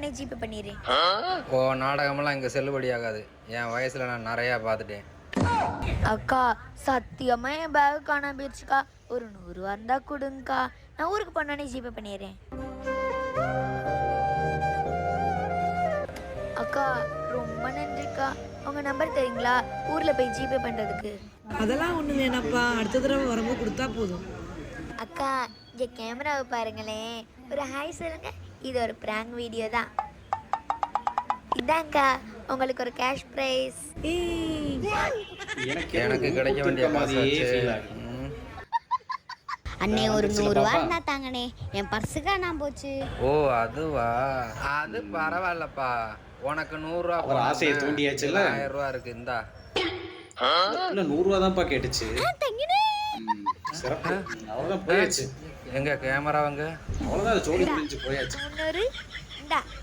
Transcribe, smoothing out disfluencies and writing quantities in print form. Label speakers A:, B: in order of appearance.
A: நானே ஜிபே பண்ணிடுறேன்.
B: ஓ நாடகமெல்லாம் இங்கே செல்லுபடி ஆகாது. என் வயசில் நான் நிறையா பார்த்துட்டேன்.
A: அக்கா சத்தியமா என் பேக் காணாம போயிடுச்சுக்கா. ஒரு 100 ரூபா இருந்தா கொடுங்கக்கா. நான் ஊருக்கு போனோடனே ஜிபே பண்ணிடுறேன். அக்கா ரொம்ப நன்றிக்கா. உங்க நம்பர் தெரியுங்களா? ஊர்ல போய் ஜிபே பண்றதுக்கு.
C: அதெல்லாம் ஒண்ணு வேணாப்பா, அடுத்த தடவை வரும்போது கொடுத்தா போதும்.
A: அக்கா இங்க கேமராவை பாருங்களேன். ஒரு ஹாய் சொல்லுங்க. இது ஒரு பிராங்க் வீடியோ தான். இதாங்க்கா உங்களுக்கு ஒரு கேஷ் பிரைஸ்.
B: எனக்கு கிடைக்க வேண்டிய காசு.
D: அண்ணே ஒரு 100 ரூபா இருந்தா தாங்கண்ணே, என் பர்ஸுக்கா நான் போச்சு.
B: ஓ அதுவா? அது பரவாயில்லப்பா. உனக்கு 100 ரூபா
E: ஒரு ஆசையை தூண்டியாச்சுல்ல.
B: 1000 ரூபா இருக்கு இந்தா.
E: இல்ல 100 ரூபா தான்ப்பா கேட்டுச்சு. சிறப்பு. அவ்வளவுதான் போயாச்சு.
B: எங்க கேமராவங்க?
E: அவ்வளவுதான், ஜோடி முடிஞ்சு போயாச்சு.
A: 300 இந்தா.